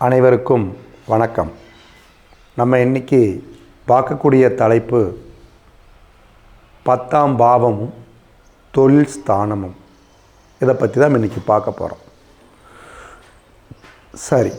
அனைவருக்கும் வணக்கம். நம்ம இன்னைக்கு பார்க்கக்கூடிய தலைப்பு 10ஆம் பாவமும் தொழில் ஸ்தானமும். இதை பற்றி தான் இன்றைக்கி பார்க்க போகிறோம். சரி,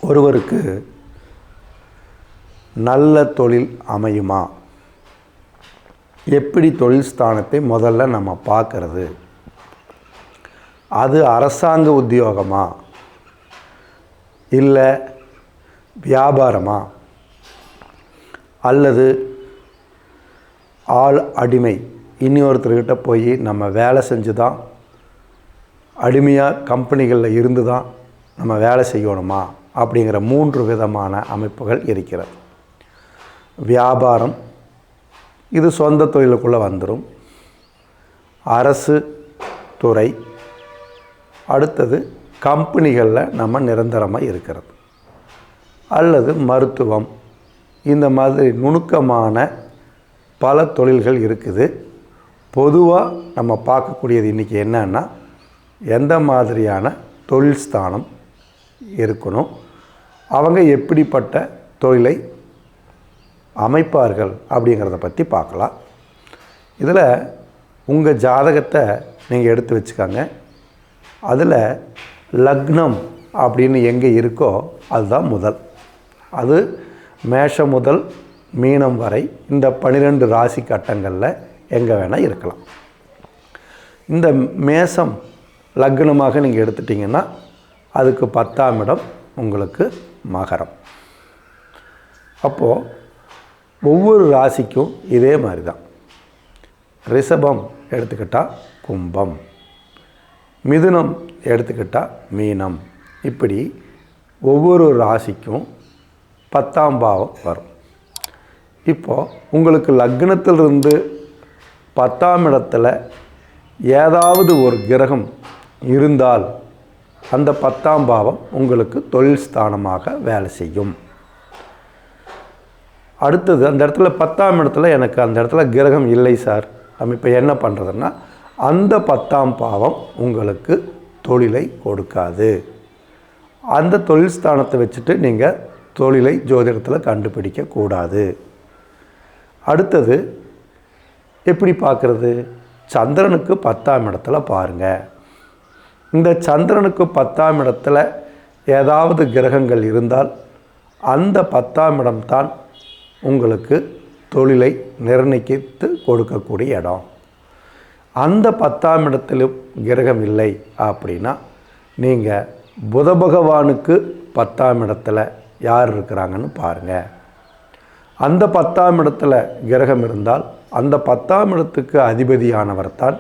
ஒருவருக்கு நல்ல தொழில் அமையுமா? எப்படி தொழில் ஸ்தானத்தை முதல்ல நம்ம பார்க்கறது? அது அரசாங்க உத்தியோகமா இல்லை வியாபாரமா அல்லது ஆள் அடிமை, இன்னொருத்தர்கிட்ட போய் நம்ம வேலை செஞ்சு தான் அடிமையாக கம்பெனிகளில் இருந்து தான் நம்ம வேலை செய்யணுமா? அப்படிங்கிற 3 விதமான அமைப்புகள் இருக்கிறது. வியாபாரம், இது சொந்த தொழிலுக்குள்ளே வந்துடும். அரசு துறை, அடுத்தது கம்பெனிகளில் நம்ம நிரந்தரமாக இருக்கிறது. அல்லது மருத்துவம், இந்த மாதிரி நுணுக்கமான பல தொழில்கள் இருக்குது. பொதுவாக நம்ம பார்க்கக்கூடியது இன்றைக்கி என்னன்னா, எந்த மாதிரியான தொழில் ஸ்தானம் இருக்கணும், அவங்க எப்படிப்பட்ட தொழிலை அமைப்பார்கள் அப்படிங்கிறத பற்றி பார்க்கலாம். இதில் உங்கள் ஜாதகத்தை நீங்கள் எடுத்து வச்சுக்கோங்க. அதில் லக்னம் அப்படின்னு எங்கே இருக்கோ அதுதான் முதல். அது மேஷம் முதல் மீனம் வரை இந்த 12 ராசி கட்டங்களில் எங்கே வேணால் இருக்கலாம். இந்த மேஷம் லக்னமாக நீங்கள் எடுத்துட்டிங்கன்னா அதுக்கு 10ஆம் இடம் உங்களுக்கு மகரம். அப்போது ஒவ்வொரு ராசிக்கும் இதே மாதிரி தான். ரிஷபம் எடுத்துக்கிட்டால் கும்பம், மிதுனம் எடுத்துக்கிட்டால் மீனம், இப்படி ஒவ்வொரு ராசிக்கும் 10ஆம் பாவம் வரும். இப்போது உங்களுக்கு லக்னத்திலிருந்து 10ஆம் இடத்துல ஏதாவது ஒரு கிரகம் இருந்தால் அந்த 10ஆம் பாவம் உங்களுக்கு தொழில் ஸ்தானமாக வேலை செய்யும். அடுத்தது, அந்த இடத்துல 10ஆம் இடத்துல எனக்கு அந்த இடத்துல கிரகம் இல்லை சார், நம்ம இப்போ என்ன பண்ணுறதுன்னா, அந்த 10ஆம் பாவம் உங்களுக்கு தொழிலை கொடுக்காது. அந்த தொழில் ஸ்தானத்தை வச்சுட்டு நீங்கள் தொழிலை ஜோதிடத்தில் கண்டுபிடிக்கக்கூடாது. அடுத்தது எப்படி பார்க்குறது? சந்திரனுக்கு 10ஆம் இடத்துல பாருங்கள். இந்த சந்திரனுக்கு 10ஆம் இடத்துல ஏதாவது கிரகங்கள் இருந்தால் அந்த 10ஆம் இடம்தான் உங்களுக்கு தொழிலை நிர்ணயித்து கொடுக்கக்கூடிய இடம். அந்த 10ஆம் இடத்திலும் கிரகம் இல்லை அப்படின்னா நீங்கள் புத பகவானுக்கு 10ஆம் இடத்துல யார் இருக்கிறாங்கன்னு பாருங்கள். அந்த 10ஆம் இடத்துல கிரகம் இருந்தால் அந்த 10ஆம் இடத்துக்கு அதிபதியானவர் தான்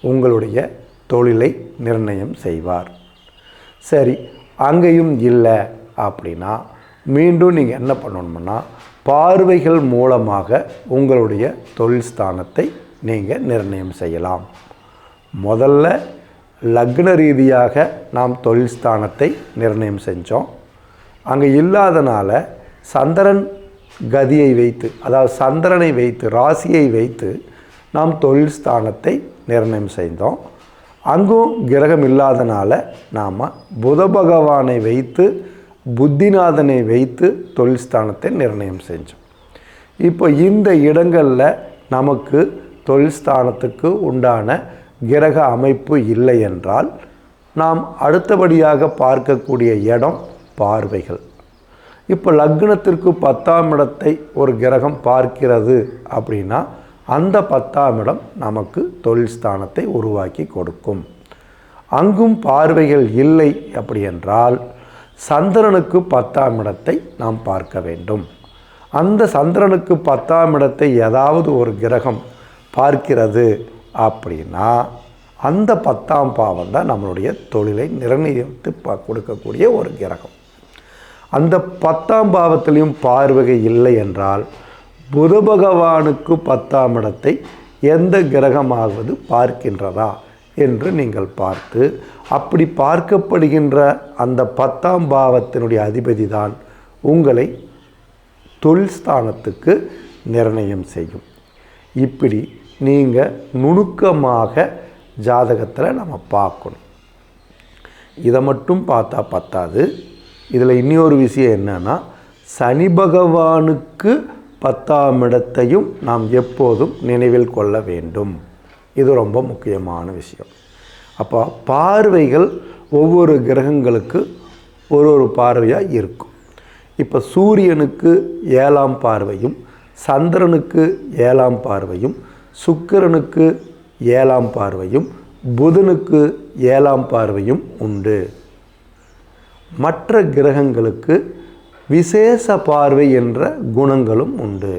உங்களுடைய தொழிலை நிர்ணயம் செய்வார். சரி, அங்கேயும் இல்லை அப்படின்னா மீண்டும் நீங்கள் என்ன பண்ணணும்னா, பார்வைகள் மூலமாக உங்களுடைய தொழில் ஸ்தானத்தை நீங்கள் நிர்ணயம் செய்யலாம். முதல்ல லக்ன ரீதியாக நாம் தொழில் ஸ்தானத்தை நிர்ணயம் செஞ்சோம். அங்கே இல்லாதனால சந்திரன் கதியை வைத்து, அதாவது சந்திரனை வைத்து, ராசியை வைத்து நாம் தொழில் ஸ்தானத்தை நிர்ணயம் செய்தோம். அங்கும் கிரகம் இல்லாதனால நாம் புத பகவானை வைத்து, புத்திநாதனை வைத்து தொழில் ஸ்தானத்தை நிர்ணயம் செஞ்சோம். இப்போ இந்த இடங்களில் நமக்கு தொழில் ஸ்தானத்துக்கு உண்டான கிரக அமைப்பு இல்லை என்றால் நாம் அடுத்தபடியாக பார்க்கக்கூடிய இடம் பார்வைகள். இப்போ லக்னத்திற்கு 10ஆம் இடத்தை ஒரு கிரகம் பார்க்கிறது அப்படின்னா அந்த 10ஆம் இடம் நமக்கு தொழில் ஸ்தானத்தை உருவாக்கி கொடுக்கும். அங்கும் பார்வைகள் இல்லை அப்படி என்றால் சந்திரனுக்கு 10ஆம் இடத்தை நாம் பார்க்க வேண்டும். அந்த சந்திரனுக்கு 10ஆம் இடத்தை ஏதாவது ஒரு கிரகம் பார்க்கிறது அப்படின்னா அந்த 10ஆம் பாவம் தான் நம்மளுடைய தொழிலை நிர்ணயித்து கொடுக்கக்கூடிய ஒரு கிரகம். அந்த 10ஆம் பாவத்திலையும் பார்வை இல்லை என்றால் புத பகவானுக்கு 10ஆம் இடத்தை எந்த கிரகமாவது பார்க்கின்றதா என்று நீங்கள் பார்த்து, அப்படி பார்க்கப்படுகின்ற அந்த 10ஆம் பாவத்தினுடைய அதிபதி தான் உங்களை தொழில் ஸ்தானத்துக்கு நிர்ணயம் செய்யும். இப்படி நீங்கள் நுணுக்கமாக ஜாதகத்தில் நம்ம பார்க்கணும். இதை மட்டும் பார்த்தா பத்தாது. இதில் இன்னொரு விஷயம் என்னன்னா, சனி பகவானுக்கு 10ஆம் இடத்தையும் நாம் எப்போதும் நினைவில் கொள்ள வேண்டும். இது ரொம்ப முக்கியமான விஷயம். அப்போ பார்வைகள் ஒவ்வொரு கிரகங்களுக்கு ஒரு பார்வையாக இருக்கும். இப்போ சூரியனுக்கு 7ஆம் பார்வையும், சந்திரனுக்கு 7ஆம் பார்வையும், சுக்கிரனுக்கு 7ஆம் பார்வையும், புதனுக்கு 7ஆம் பார்வையும் உண்டு. மற்ற கிரகங்களுக்கு விசேஷ பார்வை என்ற குணங்களும் உண்டு.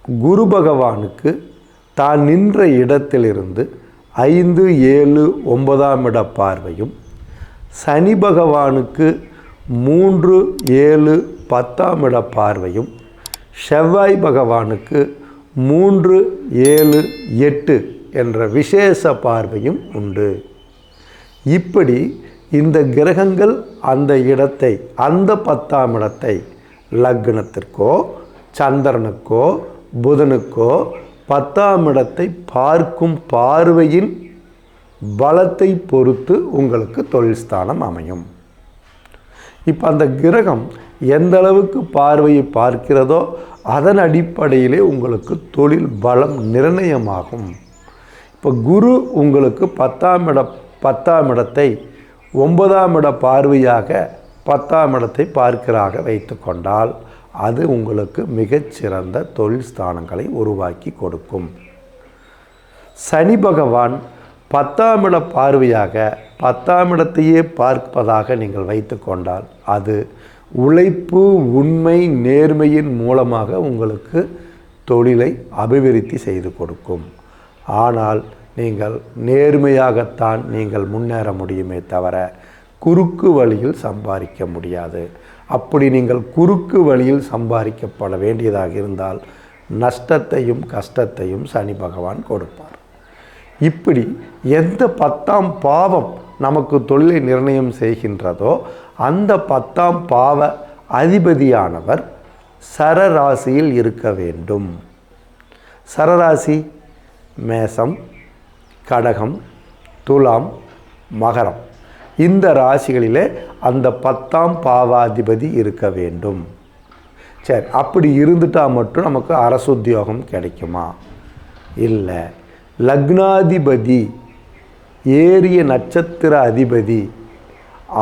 குரு பகவானுக்கு தான் நின்ற இடத்திலிருந்து 5, 7, 9ஆம் இட பார்வையும், சனி பகவானுக்கு 3, 7, 10ஆம் இட பார்வையும், செவ்வாய் பகவானுக்கு 3, 7, 8 என்ற விசேஷ பார்வையும் உண்டு. இப்படி இந்த கிரகங்கள் அந்த இடத்தை, அந்த 10ஆம் இடத்தை லக்னத்திற்கோ சந்திரனுக்கோ புதனுக்கோ 10ஆம் இடத்தை பார்க்கும் பார்வையின் பலத்தை பொறுத்து உங்களுக்கு தொழில் ஸ்தானம் அமையும். இப்போ அந்த கிரகம் எந்த அளவுக்கு பார்வையை பார்க்கிறதோ அதன் அடிப்படையிலே உங்களுக்கு தொழில் பலம் நிர்ணயமாகும். இப்போ குரு உங்களுக்கு 10ஆம் இடத்தை 9ஆம் இட பார்வையாக 10ஆம் இடத்தை பார்க்கிறாக வைத்து கொண்டால் அது உங்களுக்கு மிகச்சிறந்த தொழில் ஸ்தானங்களை உருவாக்கி கொடுக்கும். சனி பகவான் 10ஆம் இட பார்வையாக 10ஆம் இடத்தையே பார்ப்பதாக நீங்கள் வைத்து கொண்டால் அது உழைப்பு, உண்மை, நேர்மையின் மூலமாக உங்களுக்கு தொழிலை அபிவிருத்தி செய்து கொடுக்கும். ஆனால் நீங்கள் நேர்மையாகத்தான் நீங்கள் முன்னேற முடியுமே தவிர குறுக்கு வழியில் சம்பாதிக்க முடியாது. அப்படி நீங்கள் குறுக்கு வழியில் சம்பாதிக்கப்பட வேண்டியதாக இருந்தால் நஷ்டத்தையும் கஷ்டத்தையும் சனி பகவான் கொடுப்பார். இப்படி எந்த 10ஆம் பாவம் நமக்கு தொழிலை நிர்ணயம் செய்கின்றதோ அந்த 10ஆம் பாவ அதிபதியானவர் சரராசியில் இருக்க வேண்டும். சரராசி மேசம், கடகம், துலாம், மகரம் இந்த ராசிகளிலே அந்த 10ஆம் பாவாதிபதி இருக்க வேண்டும். சரி, அப்படி இருந்துட்டால் மட்டும் நமக்கு அரசு உத்தியோகம் கிடைக்குமா? இல்லை. லக்னாதிபதி, ஏரிய நட்சத்திர அதிபதி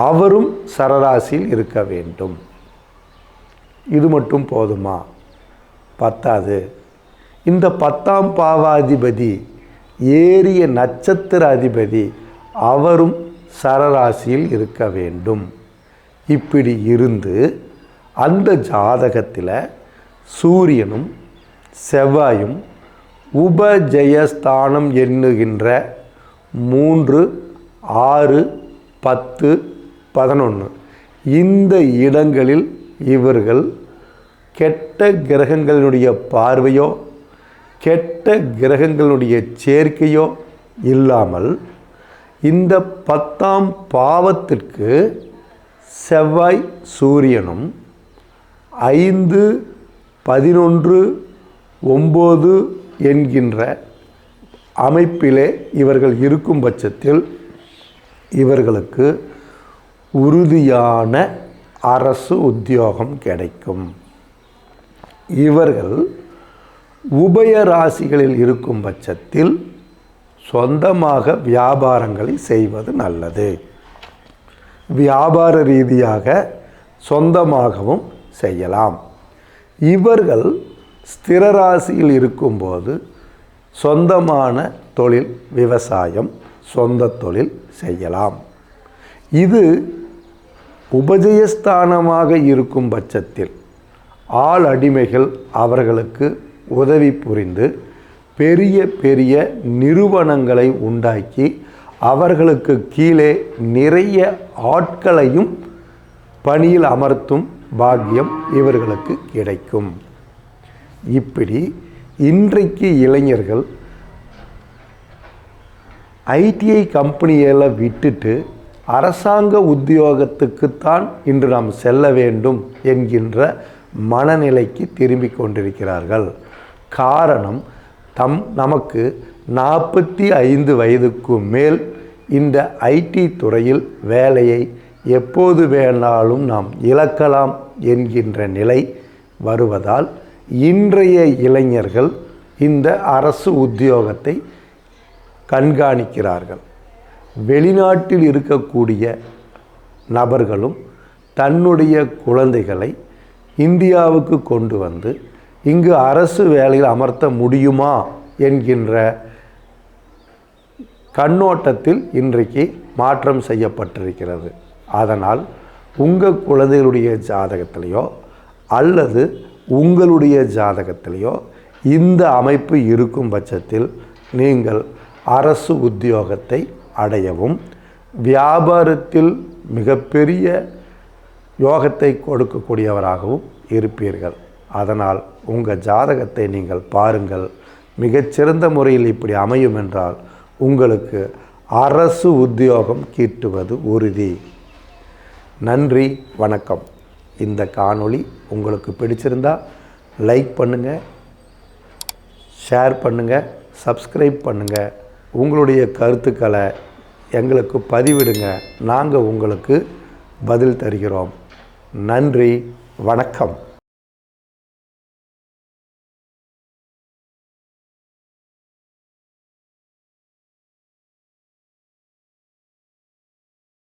அவரும் சரராசியில் இருக்க வேண்டும். இது மட்டும் போதுமா? பத்தாது. இந்த 10ஆம் பாவாதிபதி, ஏரிய நட்சத்திர அதிபதி அவரும் சரராசியில் இருக்க வேண்டும். இப்படி இருந்து அந்த ஜாதகத்தில் சூரியனும் செவ்வாயும் உபஜயஸ்தானம் எண்ணுகின்ற 3, 6, 10, 11 இந்த இடங்களில் இவர்கள் கெட்ட கிரகங்களுடைய பார்வையோ கெட்ட கிரகங்களுடைய சேர்க்கையோ இல்லாமல் இந்த 10ஆம் பாவத்திற்கு செவ்வாய் சூரியனும் 5, 11, 9 என்கின்ற அமைப்பிலே இவர்கள் இருக்கும் பட்சத்தில் இவர்களுக்கு உறுதியான அரசு உத்தியோகம் கிடைக்கும். இவர்கள் உபய ராசிகளில் இருக்கும் பட்சத்தில் சொந்தமாக வியாபாரங்களை செய்வது நல்லது. வியாபார ரீதியாக சொந்தமாகவும் செய்யலாம். இவர்கள் ஸ்திர ராசியில் இருக்கும்போது சொந்தமான தொழில், விவசாயம், சொந்த தொழில் செய்யலாம். இது உபஜயஸ்தானமாக இருக்கும் பட்சத்தில் ஆள் அடிமைகள் அவர்களுக்கு உதவி புரிந்து பெரிய பெரிய நிறுவனங்களை உண்டாக்கி அவர்களுக்கு கீழே நிறைய ஆட்களையும் பணியில் அமர்த்தும் பாக்கியம் இவர்களுக்கு கிடைக்கும். இப்படி இன்றைக்கு இளைஞர்கள் ஐடிஐ கம்பெனியெல்லாம் விட்டுட்டு அரசாங்க உத்தியோகத்துக்குத்தான் இன்று நாம் செல்ல வேண்டும் என்கின்ற மனநிலைக்கு திரும்பி கொண்டிருக்கிறார்கள். காரணம், நமக்கு 45 வயதுக்கு மேல் இந்த ஐடி துறையில் வேலையை எப்போது வேணாலும் நாம் இழக்கலாம் என்கின்ற நிலை வருவதால் இன்றைய இளைஞர்கள் இந்த அரசு உத்தியோகத்தை கண்காணிக்கிறார்கள். வெளிநாட்டில் இருக்கக்கூடிய நபர்களும் தன்னுடைய குழந்தைகளை இந்தியாவுக்கு கொண்டு வந்து இங்கு அரசு வேலையில் அமர்த்த முடியுமா என்கின்ற கண்ணோட்டத்தில் இன்றைக்கு மாற்றம் செய்யப்பட்டிருக்கிறது. அதனால் உங்கள் குழந்தைகளுடைய ஜாதகத்திலேயோ அல்லது உங்களுடைய ஜாதகத்திலேயோ இந்த அமைப்பு இருக்கும் பட்சத்தில் நீங்கள் அரசு உத்தியோகத்தை அடையவும் வியாபாரத்தில் மிகப்பெரிய யோகத்தை கொடுக்கக்கூடியவராகவும் இருப்பீர்கள். அதனால் உங்கள் ஜாதகத்தை நீங்கள் பாருங்கள். மிகச்சிறந்த முறையில் இப்படி அமையும் என்றால் உங்களுக்கு அரசு உத்தியோகம் கிட்டுவது உறுதி. நன்றி, வணக்கம். இந்த காணொளி உங்களுக்கு பிடிச்சிருந்தா லைக் பண்ணுங்கள், ஷேர் பண்ணுங்கள், சப்ஸ்கிரைப் பண்ணுங்கள். உங்களுடைய கருத்துக்களை எங்களுக்கு பதிவிடுங்க. நாங்கள் உங்களுக்கு பதில் தருகிறோம். நன்றி, வணக்கம்.